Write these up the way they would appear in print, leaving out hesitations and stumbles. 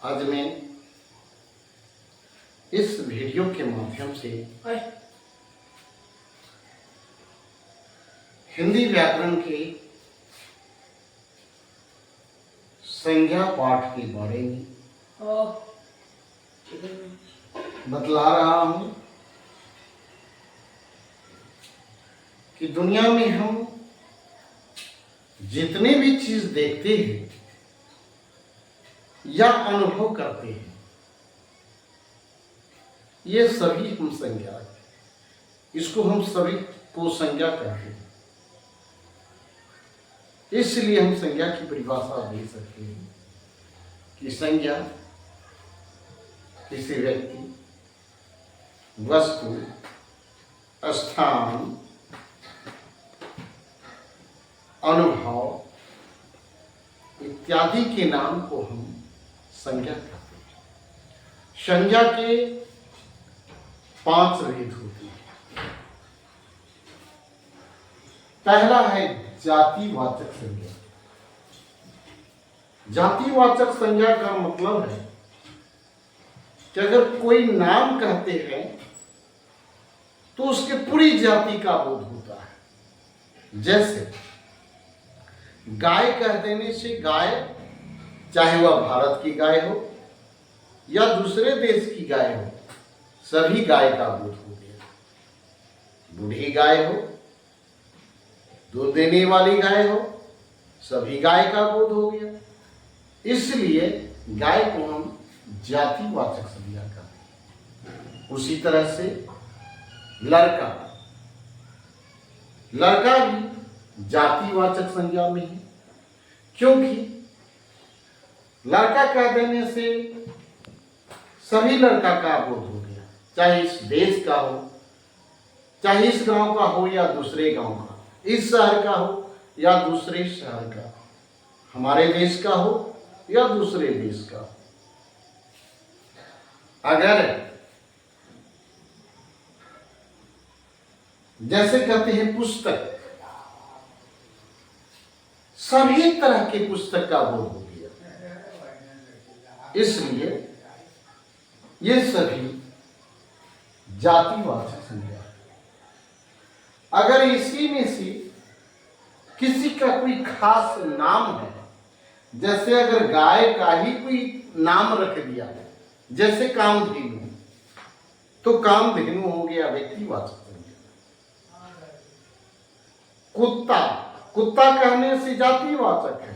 आज मैं इस वीडियो के माध्यम से हिंदी व्याकरण के संज्ञा पाठ के बारे में बतला रहा हूं कि दुनिया में हम जितने भी चीज देखते हैं या अनुभव करते हैं, ये सभी हम संज्ञा है। इसको हम सभी को संज्ञा कहते हैं। इसलिए हम संज्ञा की परिभाषा दे सकते हैं कि संज्ञा किसी व्यक्ति, वस्तु, स्थान, अनुभव इत्यादि के नाम को हम संज्ञा कहते हैं। संज्ञा के 5 भेद होते हैं। पहला है जातिवाचक संज्ञा। जातिवाचक संज्ञा का मतलब है कि अगर कोई नाम कहते हैं तो उसके पूरी जाति का बोध होता है। जैसे गाय कह देने से गाय, चाहे वह भारत की गाय हो या दूसरे देश की गाय हो, सभी गाय का बोध हो गया। बूढ़ी गाय हो, दूध देने वाली गाय हो, सभी गाय का बोध हो गया। इसलिए गाय को हम जातिवाचक संज्ञा कहते हैं। उसी तरह से लड़का भी जातिवाचक संज्ञा में है, क्योंकि लड़का कह देने से सभी लड़का का बोध हो गया, चाहे इस देश का हो, चाहे इस गांव का हो या दूसरे गांव का, इस शहर का हो या दूसरे शहर का, हमारे देश का हो या दूसरे देश का। अगर जैसे कहते हैं पुस्तक, सभी तरह के पुस्तक का बोध हो गया। इसलिए ये सभी जातिवाचक संज्ञा है। अगर इसी में से किसी का कोई खास नाम है, जैसे अगर गाय का ही कोई नाम रख दिया, जैसे कामधेनु, तो कामधेनु हो गया व्यक्तिवाचक संज्ञा। कुत्ता कहने से जातिवाचक है,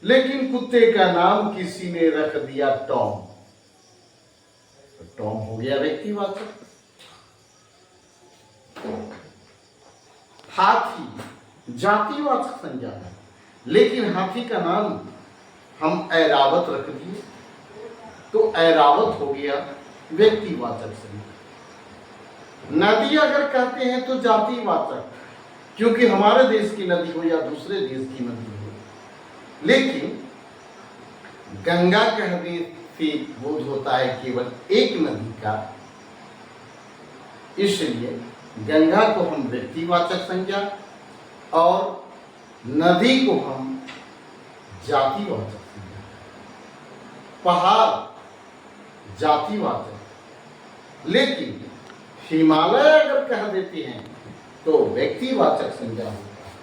लेकिन कुत्ते का नाम किसी ने रख दिया टॉम, तो टॉम हो गया व्यक्तिवाचक। हाथी जातिवाचक संज्ञा है, लेकिन हाथी का नाम हम ऐरावत रख दिए, तो ऐरावत हो गया व्यक्तिवाचक संज्ञा। नदी अगर कहते हैं तो जातिवाचक, क्योंकि हमारे देश की नदी हो या दूसरे देश की नदी हो, लेकिन गंगा कहने से बोध होता है केवल एक नदी का, इसलिए गंगा को हम व्यक्तिवाचक संज्ञा और नदी को हम जातिवाचक संज्ञा। पहाड़ जातिवाचक, लेकिन हिमालय अगर कह देते हैं तो व्यक्तिवाचक संज्ञा होता है।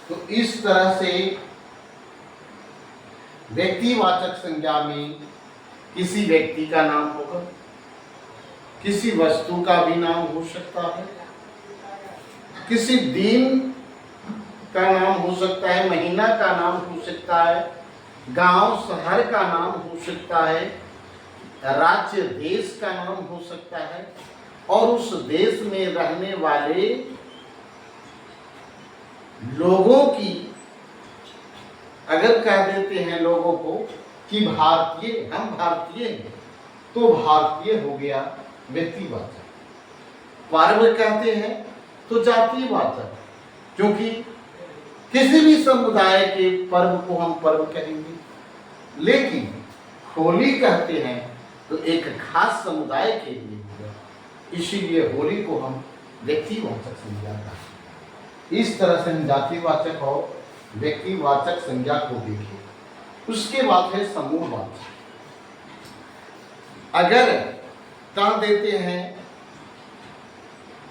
तो इस तरह से व्यक्तिवाचक संज्ञा में किसी व्यक्ति का नाम होगा, किसी वस्तु का भी नाम हो सकता है, किसी दिन का नाम हो सकता है, महीना का नाम हो सकता है, गांव शहर का नाम हो सकता है, राज्य देश का नाम हो सकता है, और उस देश में रहने वाले लोगों की, अगर कह देते हैं लोगों को कि भारतीय, हम भारतीय हैं, तो भारतीय हो गया व्यक्तिवाचक। पर्व कहते हैं तो जातिवाचक, क्योंकि किसी भी समुदाय के पर्व को हम पर्व कहेंगे, लेकिन होली कहते हैं तो एक खास समुदाय के लिए होगा, इसीलिए होली को हम व्यक्तिवाचक संज्ञा कहते हैं। इस तरह से हम जातिवाचक और व्यक्तिवाचक संज्ञा को देखें। उसके बाद है समूहवाचक। अगर कह देते हैं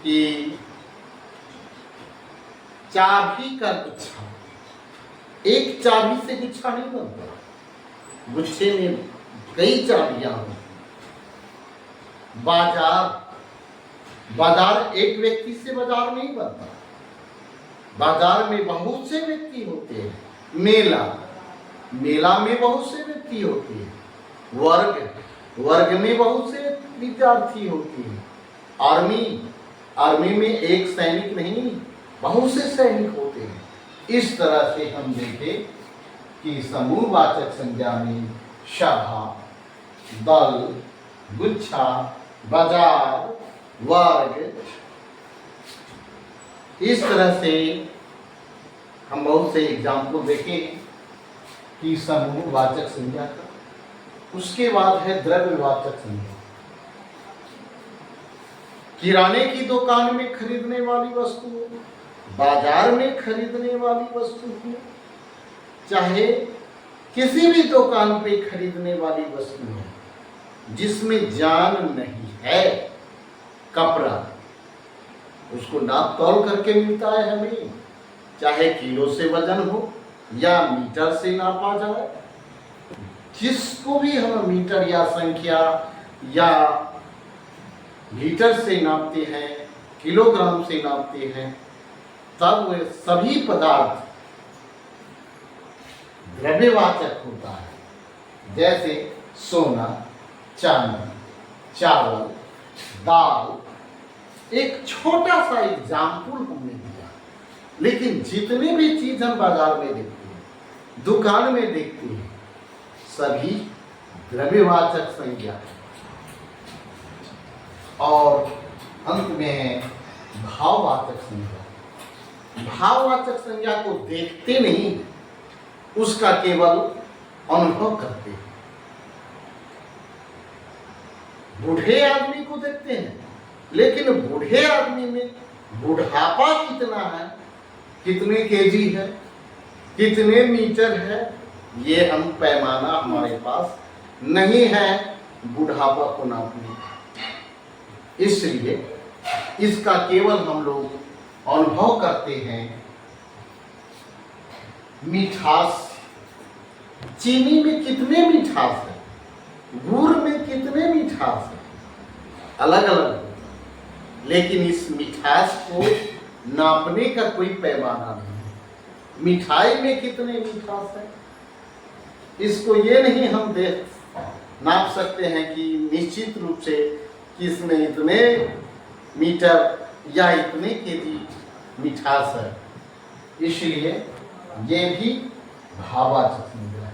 कि चाबी का गुच्छा, एक चाबी से गुच्छा नहीं बनता, गुच्छे में कई चाबियां होती। बाजार एक व्यक्ति से बाजार नहीं बनता, बाजार में बहुत से व्यक्ति होते हैं। मेला में बहुत से व्यक्ति होते हैं। वर्ग में बहुत से विद्यार्थी होते हैं। आर्मी में एक सैनिक नहीं, बहुत से सैनिक होते हैं। इस तरह से हम देखें कि समूहवाचक संज्ञा में सभा, दल, गुच्छा, बाजार, वर्ग, इस तरह से हम बहुत से एग्जाम्पल देखें कि समूहवाचक संज्ञा का। उसके बाद है द्रव्यवाचक संज्ञा। किराने की दुकान में खरीदने वाली वस्तु हो, बाजार में खरीदने वाली वस्तु हो, चाहे किसी भी दुकान पे खरीदने वाली वस्तु हो जिसमें जान नहीं है, कपड़ा उसको नाप तौल करके मिलता है हमें, चाहे किलो से वजन हो या मीटर से नापा जाए। जिसको भी हम मीटर या संख्या या लीटर से नापते हैं, किलोग्राम से नापते हैं, तब वे सभी पदार्थ द्रव्यवाचक होता है। जैसे सोना, चांदी, चावल, दाल। एक छोटा सा एग्जाम्पल हमने दिया, लेकिन जितने भी चीज हम बाजार में देखते हैं, दुकान में देखते हैं, सभी द्रव्यवाचक संज्ञा। और अंत में है भाववाचक संज्ञा। भाववाचक संज्ञा को देखते नहीं, उसका केवल अनुभव करते हैं। बूढ़े आदमी को देखते हैं, लेकिन बूढ़े आदमी में बुढ़ापा कितना है, कितने केजी है, कितने मीटर है, ये हम पैमाना हमारे पास नहीं है बुढ़ापा को नापने। इसलिए इसका केवल हम लोग अनुभव करते हैं। मिठास, चीनी में कितने मिठास है, गुड़ में कितने मिठास है, अलग अलग, लेकिन इस मिठास को नापने का कोई पैमाना नहीं। मिठाई में कितने मिठास है, इसको ये नहीं हम नाप सकते हैं कि निश्चित रूप से कि इसमें इतने मीटर या इतने केजी मिठास है। इसलिए ये भी भाववाचक संज्ञा है।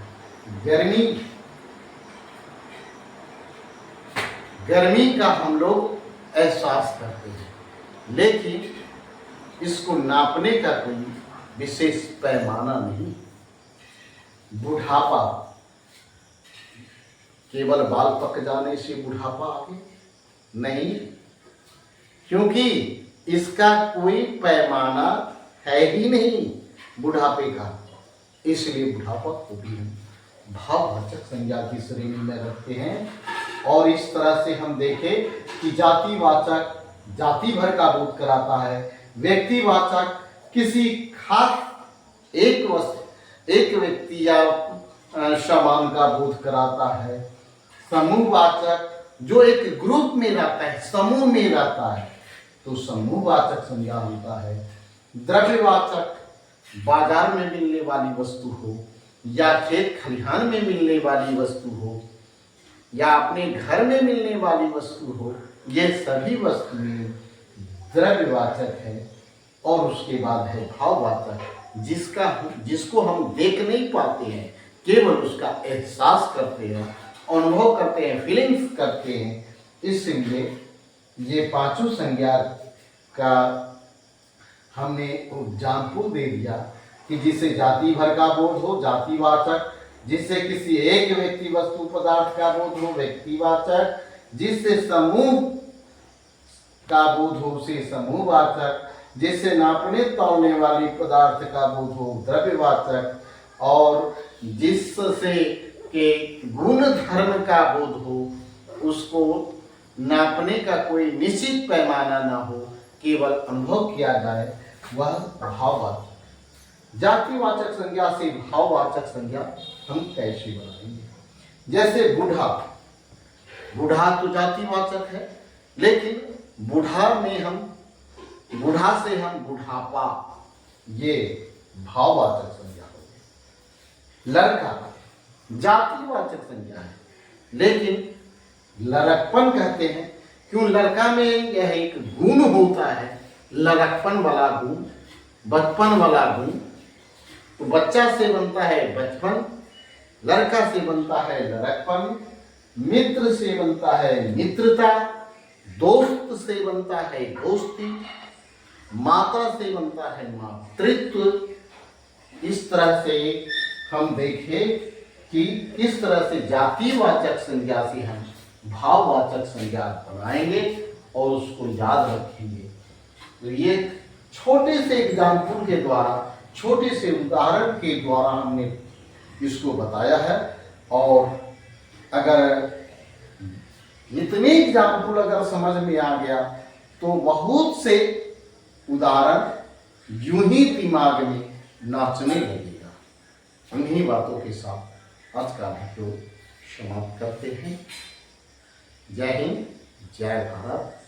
गर्मी का हम लोग एहसास करते हैं, लेकिन इसको नापने का कोई विशेष पैमाना नहीं। बुढ़ापा, केवल बाल पक जाने से बुढ़ापा आ गया नहीं, क्योंकि इसका कोई पैमाना है ही नहीं बुढ़ापे का। इसलिए बुढ़ापा को भी हम भाववाचक संज्ञा की श्रेणी में रखते हैं। और इस तरह से हम देखें कि जातिवाचक जाति भर का बोध कराता है, व्यक्तिवाचक किसी खास एक व्यक्ति या सामान का बोध कराता है, समूहवाचक जो एक ग्रुप में रहता है, समूह में रहता है, तो समूहवाचक संज्ञा होता है। द्रव्यवाचक बाजार में मिलने वाली वस्तु हो या खेत खलिहान में मिलने वाली वस्तु हो या अपने घर में मिलने वाली वस्तु हो, ये सभी वस्तुएं द्रव्यवाचक है। और उसके बाद है भाववाचक, जिसको हम देख नहीं पाते हैं, केवल उसका एहसास करते हैं, अनुभव करते हैं, फीलिंग्स करते हैं। इसलिए ये पांचों संज्ञा का हमने एग्जाम्पल दे दिया कि जिसे जाति भर का बोध हो जातिवाचक, जिससे किसी एक व्यक्ति वस्तु पदार्थ का बोध हो व्यक्तिवाचक, जिससे समूह का बोध हो उसे समूहवाचक, जिससे नापने तौलने वाली पदार्थ का बोध हो द्रव्यवाचक, और जिससे के गुण धर्म का बोध हो उसको नापने का कोई निश्चित पैमाना ना हो, केवल अनुभव किया जाए, वह भाववाचक। जातिवाचक संज्ञा से भाववाचक संज्ञा हम कैसे बनाएंगे? जैसे बूढ़ा, बूढ़ा तो जातिवाचक है, लेकिन बूढ़ा से हम बुढ़ापा, ये भाववाचक संज्ञा हो गई। लड़का जातिवाचक संज्ञा है, लेकिन लड़कपन कहते हैं। क्यों? लड़का में यह एक गुण होता है, लड़कपन वाला गुण, बचपन वाला गुण। तो बच्चा से बनता है बचपन, लड़का से बनता है लड़कपन, मित्र से बनता है मित्रता, दोस्त से बनता है दोस्ती, माता से बनता है मातृत्व। इस तरह से हम देखें कि इस तरह से जातिवाचक संज्ञा से हम भाववाचक संज्ञा बनाएंगे और उसको याद रखेंगे। तो ये छोटे से एग्जाम्पल के द्वारा, छोटे से उदाहरण के द्वारा हमने इसको बताया है। और अगर इतने एग्जाम्पल अगर समझ में आ गया तो बहुत से उदाहरण यूं ही दिमाग में नाचने लगेगा। इन्हीं बातों के साथ आज का वीडियो समाप्त करते हैं। जय हिंद, जय भारत।